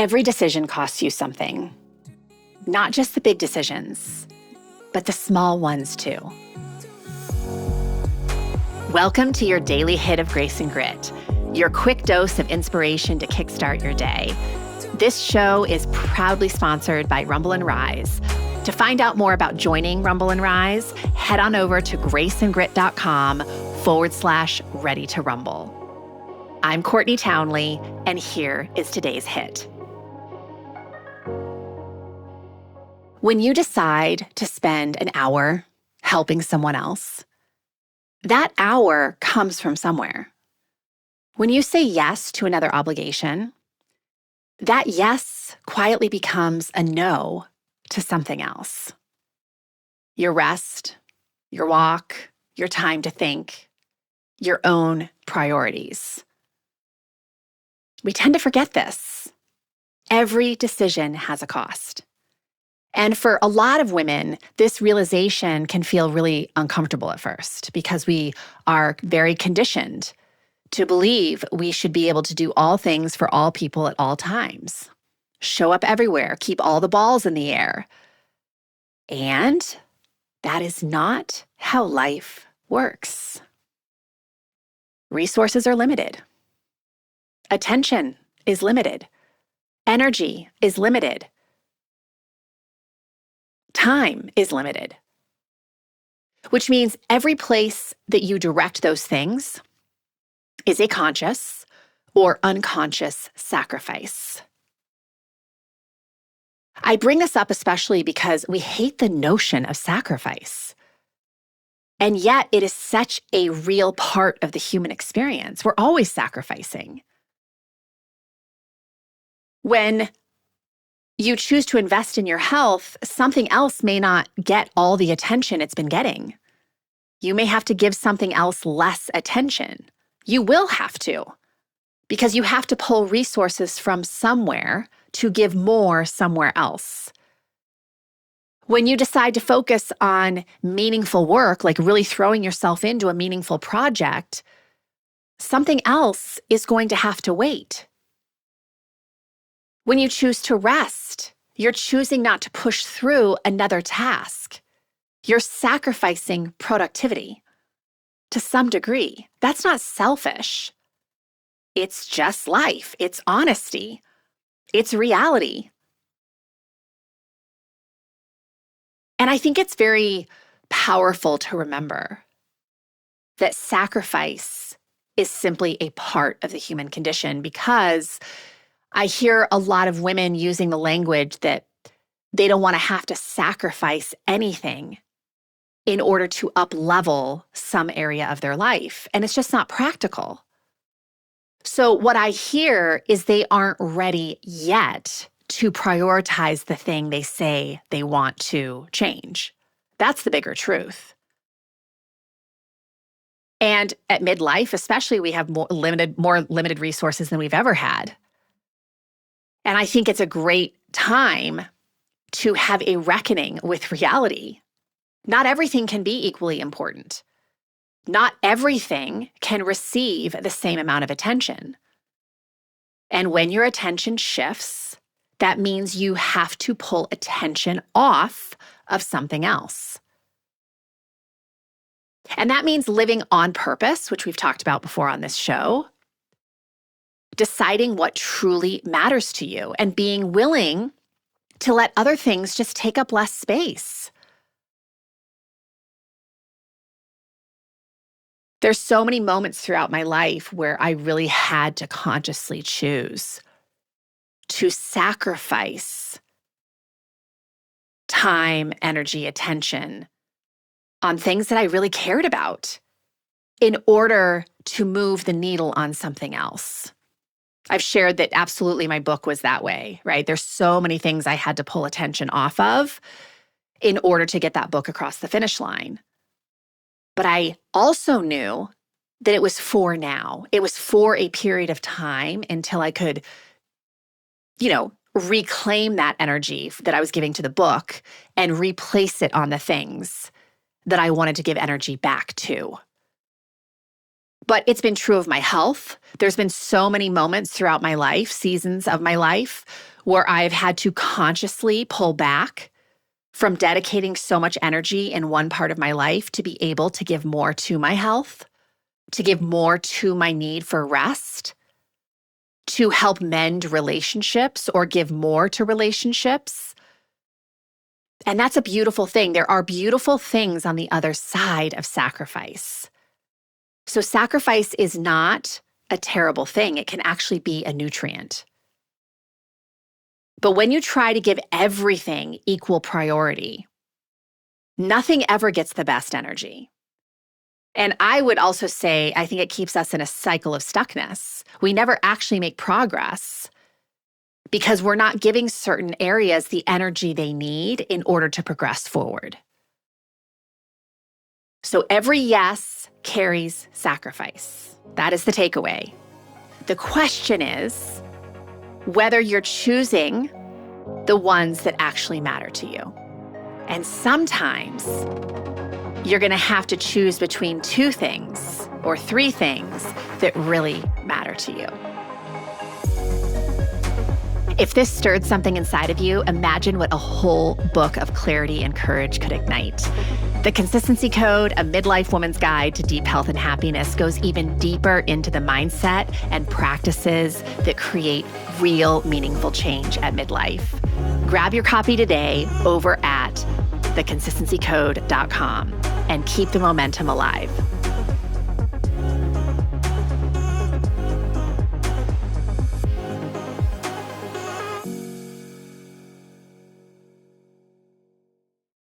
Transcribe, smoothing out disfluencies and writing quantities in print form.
Every decision costs you something. Not just the big decisions, but the small ones too. Welcome to your daily hit of grace and grit, your quick dose of inspiration to kickstart your day. This show is proudly sponsored by Rumble and Rise. To find out more about joining Rumble and Rise, head on over to graceandgrit.com/ready to rumble. I'm Courtney Townley, and here is today's hit. When you decide to spend an hour helping someone else, that hour comes from somewhere. When you say yes to another obligation, that yes quietly becomes a no to something else. Your rest, your walk, your time to think, your own priorities. We tend to forget this. Every decision has a cost. And for a lot of women, this realization can feel really uncomfortable at first because we are very conditioned to believe we should be able to do all things for all people at all times, show up everywhere, keep all the balls in the air. And that is not how life works. Resources are limited. Attention is limited. Energy is limited. Time is limited, which means every place that you direct those things is a conscious or unconscious sacrifice. I bring this up especially because we hate the notion of sacrifice. And yet it is such a real part of the human experience. We're always sacrificing. When you choose to invest in your health, something else may not get all the attention it's been getting. You may have to give something else less attention. You will have to, because you have to pull resources from somewhere to give more somewhere else. When you decide to focus on meaningful work, like really throwing yourself into a meaningful project, something else is going to have to wait. When you choose to rest, you're choosing not to push through another task. You're sacrificing productivity to some degree. That's not selfish. It's just life. It's honesty. It's reality. And I think it's very powerful to remember that sacrifice is simply a part of the human condition, because I hear a lot of women using the language that they don't want to have to sacrifice anything in order to up-level some area of their life. And it's just not practical. So what I hear is they aren't ready yet to prioritize the thing they say they want to change. That's the bigger truth. And at midlife, especially, we have more limited resources than we've ever had. And I think it's a great time to have a reckoning with reality. Not everything can be equally important. Not everything can receive the same amount of attention. And when your attention shifts, that means you have to pull attention off of something else. And that means living on purpose, which we've talked about before on this show. Deciding what truly matters to you and being willing to let other things just take up less space. There's so many moments throughout my life where I really had to consciously choose to sacrifice time, energy, attention on things that I really cared about in order to move the needle on something else. I've shared that absolutely my book was that way, right? There's so many things I had to pull attention off of in order to get that book across the finish line. But I also knew that it was for now. It was for a period of time until I could, reclaim that energy that I was giving to the book and replace it on the things that I wanted to give energy back to. But it's been true of my health. There's been so many moments throughout my life, seasons of my life, where I've had to consciously pull back from dedicating so much energy in one part of my life to be able to give more to my health, to give more to my need for rest, to help mend relationships or give more to relationships. And that's a beautiful thing. There are beautiful things on the other side of sacrifice. So sacrifice is not a terrible thing. It can actually be a nutrient. But when you try to give everything equal priority, nothing ever gets the best energy. And I would also say, I think it keeps us in a cycle of stuckness. We never actually make progress because we're not giving certain areas the energy they need in order to progress forward. So every yes carries sacrifice. That is the takeaway. The question is whether you're choosing the ones that actually matter to you. And sometimes you're going to have to choose between 2 things or 3 things that really matter to you. If this stirred something inside of you, imagine what a whole book of clarity and courage could ignite. The Consistency Code, a midlife woman's guide to deep health and happiness, goes even deeper into the mindset and practices that create real, meaningful change at midlife. Grab your copy today over at theconsistencycode.com and keep the momentum alive.